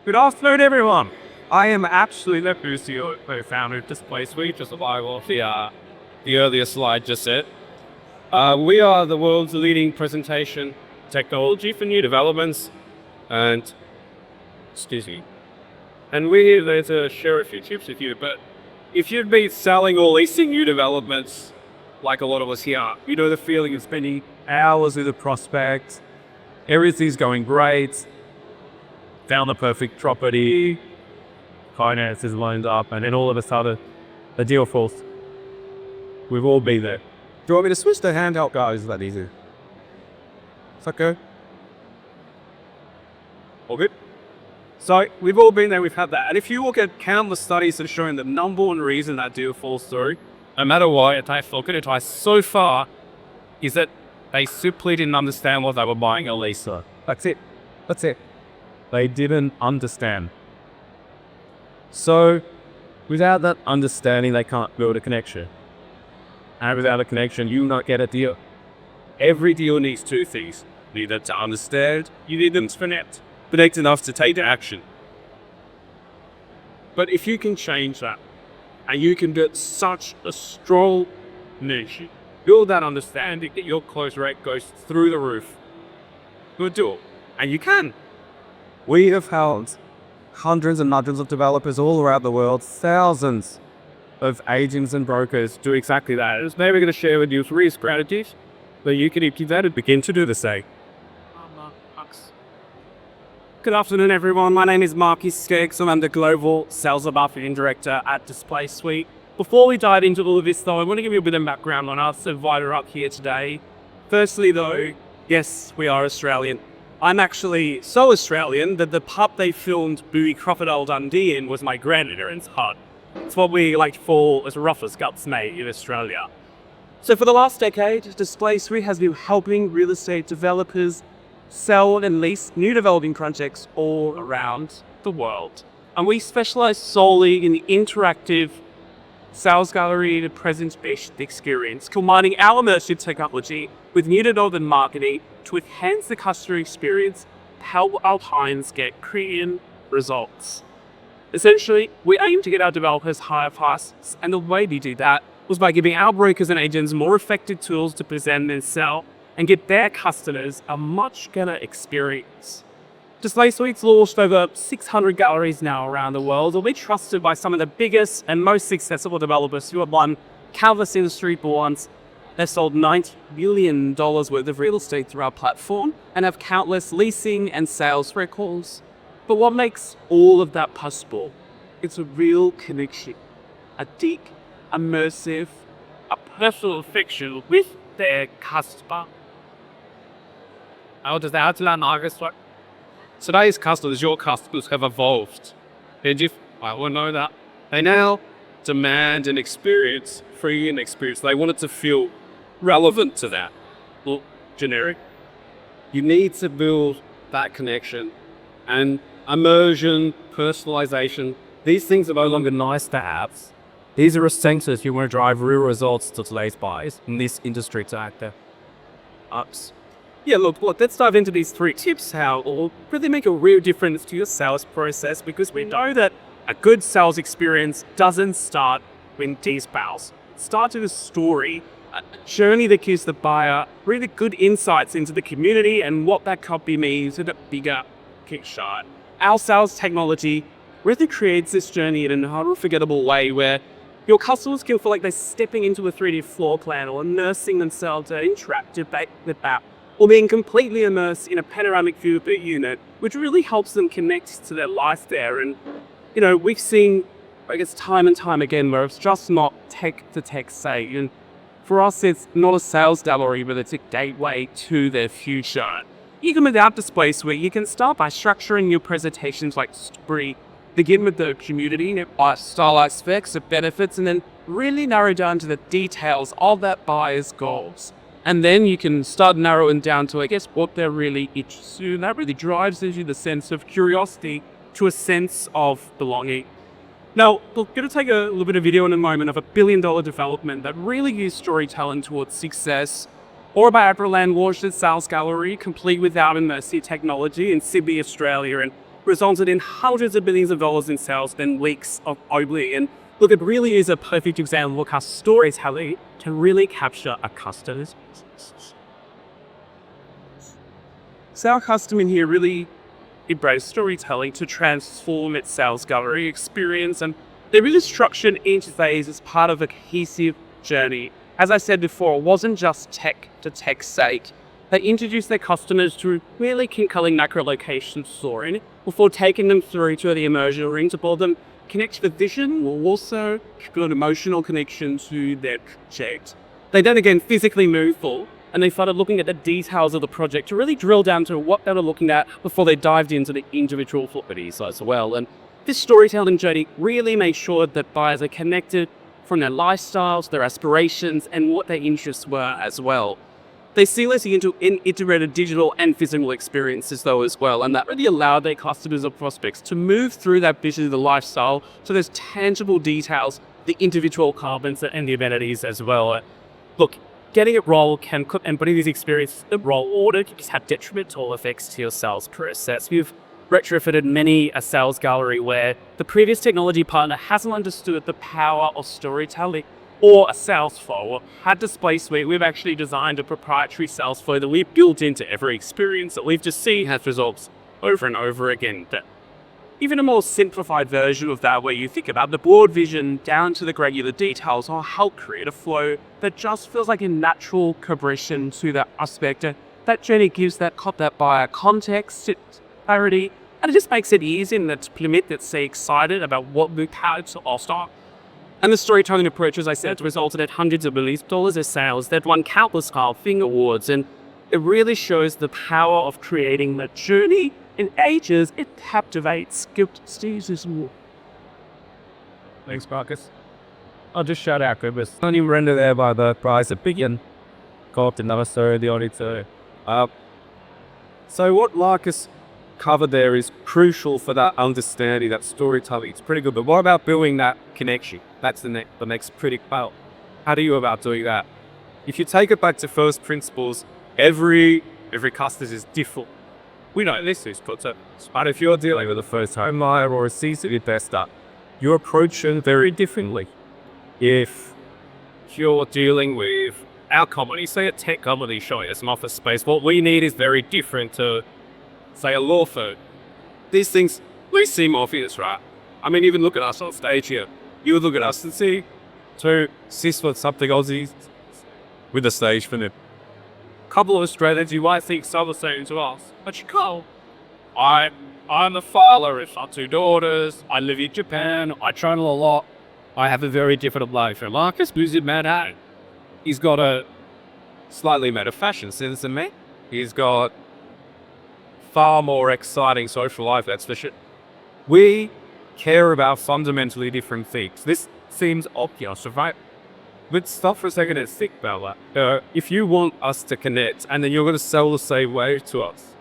Good afternoon, everyone. I am absolutely the CEO co-founder of DisplaySweet, just like what the earlier slide just said. We are the world's leading presentation technology for new developments, and excuse me, and we're here there to share a few tips with you. But if you'd be selling or leasing new developments, like a lot of us here, you know the feeling of spending hours with a prospect. Everything's going great. Found the perfect property, finance is lined up, and then all of a sudden, the deal falls. We've all been there. Do you want me to switch to handheld, guys? Is that easy? Is that good? All good? So, we've all been there, we've had that. And if you look at countless studies that are showing the number one reason that deal falls through, no matter what, it takes so far, is that they simply didn't understand what they were buying a lease for. That's it. That's it. They didn't understand. So, without that understanding, they can't build a connection. And without a connection, you will not get a deal. Every deal needs two things. You need them to understand, you need them to connect enough to take action. But if you can change that, and you can get such a strong niche, build that understanding that your close rate goes through the roof, good deal. And you can. We have held hundreds and hundreds of developers all around the world, thousands of agents and brokers do exactly that. And today we're going to share with you 3 strategies that you can implement and begin to do the same. Good afternoon, everyone. My name is Skeggs. I'm the Global Sales and Marketing Director at DisplaySweet. Before we dive into all of this, though, I want to give you a bit of background on us and why we're up here today. Firstly, though, yes, we are Australian. I'm actually so Australian that the pub they filmed Booby Crocodile Dundee in was my grandparents' hut. It's what we like to call as rough as guts, mate, in Australia. So for the last decade, DisplaySweet has been helping real estate developers sell and lease new developing projects all around the world. And we specialize solely in the interactive sales gallery and present-based experience, combining our immersive technology with new development marketing to enhance the customer experience, help our clients get creative results. Essentially, we aim to get our developers higher prices, and the way we do that was by giving our brokers and agents more effective tools to present and sell, and get their customers a much better experience. DisplaySweet's launched over 600 galleries now around the world, and we're trusted by some of the biggest and most successful developers who have won countless industry awards. They've sold $90 billion worth of real estate through our platform and have countless leasing and sales records. But what makes all of that possible? It's a real connection, a deep, immersive, a personal affection with their customer. How does that work? Today's customers, your customers, have evolved. I will know that. They now demand an experience, free an experience. They want it to feel relevant to that. Well, generic. You need to build that connection. And immersion, personalization, these things are no longer nice to have. These are essentials if you want to drive real results to today's buyers in this industry to act there. Ups. Yeah, look, let's dive into these 3 tips how it will really make a real difference to your sales process, because we know that a good sales experience doesn't start with details. It starts with a story, a journey that gives the buyer really good insights into the community and what that company means in a bigger picture. Our sales technology really creates this journey in an unforgettable way where your customers can feel like they're stepping into a 3D floor plan or immersing themselves in an interactive app, or being completely immersed in a panoramic view of the unit, which really helps them connect to their life there. And, we've seen, time and time again where it's just not tech-to-tech sake. And for us, it's not a sales gallery, but it's a gateway to their future. Even without DisplaySweet, you can start by structuring your presentations like story, begin with the community, stylized specs, the benefits, and then really narrow down to the details of that buyer's goals. And then you can start narrowing down to, what they're really interested in. That really drives you the sense of curiosity to a sense of belonging. Now, we're going to take a little bit of video in a moment of a billion-dollar development that really used storytelling towards success. Or by Aprilland launched its sales gallery, complete with our immersive technology in Sydney, Australia, and resulted in hundreds of billions of dollars in sales within weeks of opening. And look, it really is a perfect example of how storytelling can really capture a customer's. So our customer here really embraced storytelling to transform its sales gallery experience, and they really structured each phase as part of a cohesive journey. As I said before, it wasn't just tech to tech's sake. They introduced their customers to really compelling macro location story before taking them through to the immersion ring to build them connect to the vision, will also build an emotional connection to their project. They then again physically moved forward, and they started looking at the details of the project to really drill down to what they were looking at before they dived into the individual properties as well. And this storytelling journey really made sure that buyers are connected from their lifestyles, their aspirations, and what their interests were as well. They seamlessly integrated digital and physical experiences though as well, and that really allowed their customers or prospects to move through that vision of the lifestyle to those tangible details, the individual carbons and the amenities as well. Look, getting it wrong and putting these experiences in the wrong order can just have detrimental effects to your sales process. We've retrofitted many a sales gallery where the previous technology partner hasn't understood the power of storytelling or a sales flow. At DisplaySweet, we've actually designed a proprietary sales flow that we've built into every experience that we've just seen has results over and over again. But even a more simplified version of that, where you think about the broad vision down to the granular details, will help create a flow that just feels like a natural progression to that aspect. That journey gives that buyer context, clarity, and it just makes it easy to implement that stay excited about what we've had to offer. And the storytelling approach, as I said, resulted in hundreds of millions of dollars of sales that won countless Thing awards. And it really shows the power of creating the journey in ages. It captivates. Thanks, Marcus. I'll just shout out Gribbers. Only render there by the price of billion. Got another story, the only two. So what Marcus covered there is crucial for that understanding, that storytelling. It's pretty good, but what about building that connection? That's the next pretty part. How do you go about doing that? If you take it back to first principles, every customer is different. We know this is put it. But if you're dealing with a first home buyer or a seasoned investor, you approach them very differently. If you're dealing with our company, say a tech company showing us some office space, what we need is very different to, say, a law firm. These things, they seem obvious, right? I mean, even look at us on stage here. You would look at us and see two cis with something Aussies with a stage for them. A couple of Australians, you might think some are saying to us, but you can't. I'm a father of two daughters. I live in Japan. I travel a lot. I have a very different life. And Marcus moves in Manhattan. He's got a slightly better fashion sense than me. He's got far more exciting social life, that's for sure. We care about fundamentally different things. This seems obvious, right? But stop for a second and think about that. If you want us to connect and then you're going to sell the same way to us,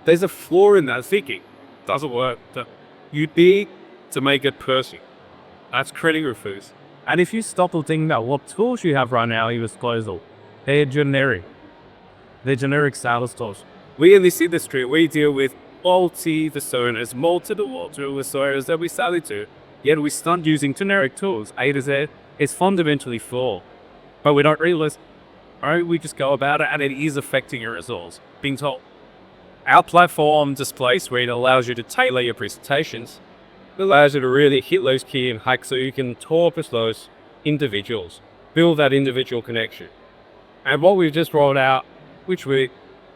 there's a flaw in that thinking. Doesn't work. You need to make it personal. That's critical first. And if you stop to think about what tools you have right now in your disposal, they're generic. They're generic sales tools. We in this industry, we deal with multi-personas, multiple personas that we sell it to. Yet we start using generic tools. A to Z is fundamentally flawed. But we don't realize, right? We just go about it and it is affecting your results. Being told. Our platform DisplaySweet allows you to tailor your presentations. It allows you to really hit those key and hacks so you can talk with those individuals. Build that individual connection. And what we've just rolled out, which we're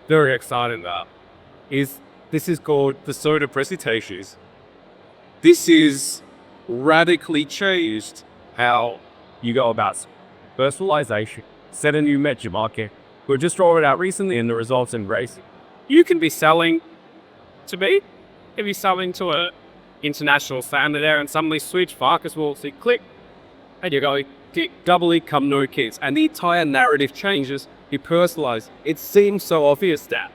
very excited about, is this is called the soda presentations. This is radically changed how you go about personalization, set a new metric market. We've just rolled it out recently and the results in racing. You can be selling to me, you can be selling to an international family there and suddenly switch, Marcus will see click, and you're going, click, double income, no kids. And the entire narrative changes, you personalize. It seems so obvious that.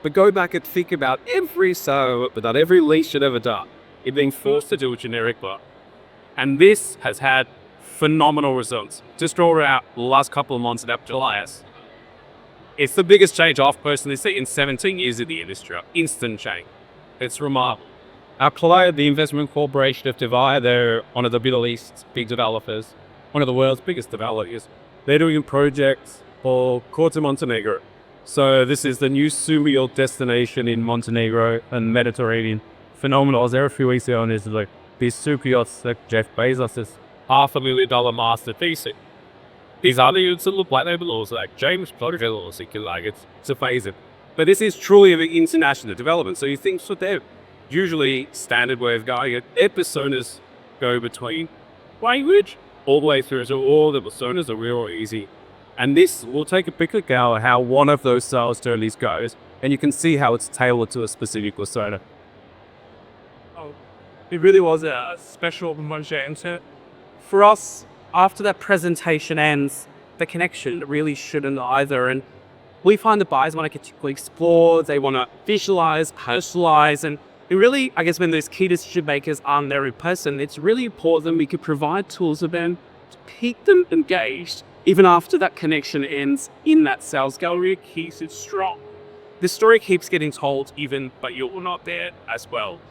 But go back and think about every sale, but not every lease you've ever done. You're being forced to do a generic bar. And this has had phenomenal results. Just rolled out the last couple of months at Julius. It's the biggest change I've personally seen in 17 years in the industry. Instant change. It's remarkable. Our client, the investment corporation of Dubai, they're one of the Middle East's big developers, one of the world's biggest developers. They're doing projects for Corte Montenegro. So this is the new surreal destination in Montenegro and Mediterranean. Phenomenal. I was there a few weeks ago and there's like these super yachts that Jeff Bezos is $500,000 masterpiece. These other units that look like they belong like James Clodagh or something like it's amazing. But this is truly an international development. So you think so they're usually standard way of going it. Their personas go between language all the way through. So all the personas are real easy. And this will take a bigger go at how one of those sales journeys goes. And you can see how it's tailored to a specific persona. Oh, it really was a special moment. For us, after that presentation ends, the connection really shouldn't either. And we find the buyers want to continually explore, they want to visualize, personalize, and it really, I guess, when those key decision makers aren't there in person, it's really important we could provide tools for them to keep them engaged even after that connection ends in that sales gallery. It keeps it strong. The story keeps getting told even, but you're not there as well.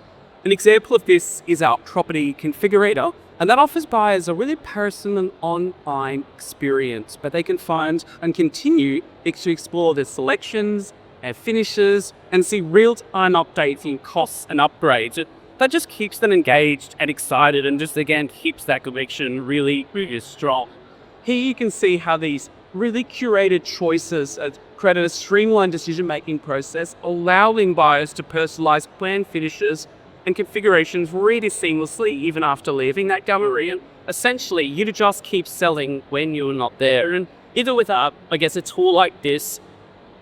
An example of this is our property configurator, and that offers buyers a really personal online experience, but they can find and continue to explore their selections and finishes and see real-time updates in costs and upgrades. That just keeps them engaged and excited and just again keeps that connection really, really strong. Here you can see how these really curated choices have created a streamlined decision-making process, allowing buyers to personalize plan finishes and configurations really seamlessly even after leaving that gallery. And essentially, you just keep selling when you're not there. And either with I guess a tool like this,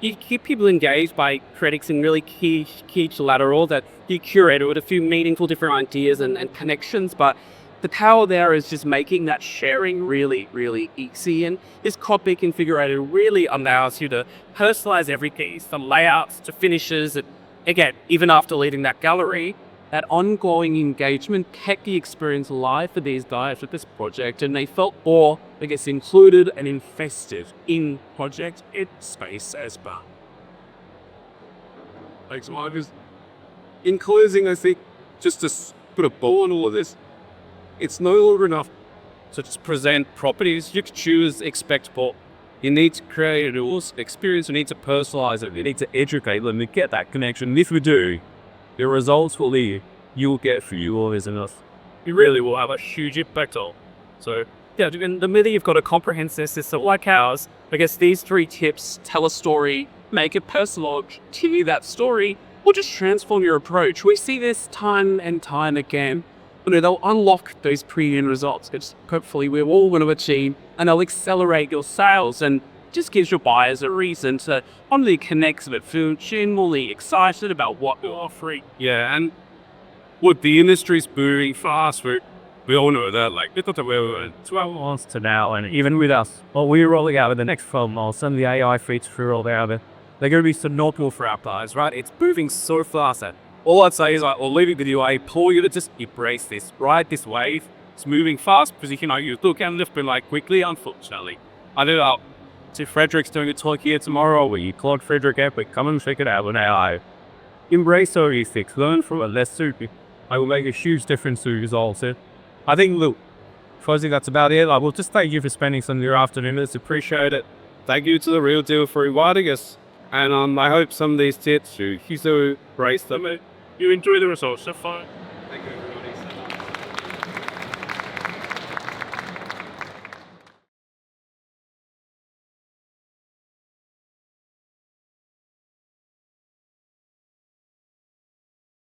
you keep people engaged by creating some really key collateral that you curated with a few meaningful different ideas and connections. But the power there is just making that sharing really, really easy. And this copy configurator really allows you to personalize every piece, from layouts to finishes. And again, even after leaving that gallery, that ongoing engagement kept the experience alive for these guys with this project, and they felt more, I guess, included and invested in project space as well. Thanks, Marcus. In closing, I think just to put a bow on all of this, it's no longer enough to just present properties. You can choose expectable. You need to create an experience. You need to personalize it. You need to educate them to get that connection. And if we do, the results you'll get for you all is enough. You really will have a huge impact on. So yeah, and the minute you've got a comprehensive system like ours, I guess these 3 tips: tell a story, make it personal, continue that story, or just transform your approach. We see this time and time again. They'll unlock those pre-end results, which hopefully we're all going to achieve, and they'll accelerate your sales and just gives your buyers a reason to not only connect but feel genuinely excited about what you're offering. Yeah, and look, the industry's moving fast. We all know that. Like, it's not that we're 12 months to now, and even with us, what we're rolling out in the next 12 months, some of the AI features we're rolling out, they're going to be phenomenal for our buyers, right? It's moving so fast that all I'd say is, like, or leaving the UI, implore you to just embrace this, ride this wave. It's moving fast because, you look and lift it like quickly, unfortunately. I know that Frederick's doing a talk here tomorrow. We Claude Frederick Epic. Come and check it out on AI. Embrace our ethics. Learn from it. Let's do it. I will make a huge difference to results. I think, look, I think that's about it. I will just thank you for spending some of your afternoon. Let's appreciate it. Thank you to The Real Deal for inviting us. And I hope some of these tips, you embrace them. You enjoy the results so far. Thank you.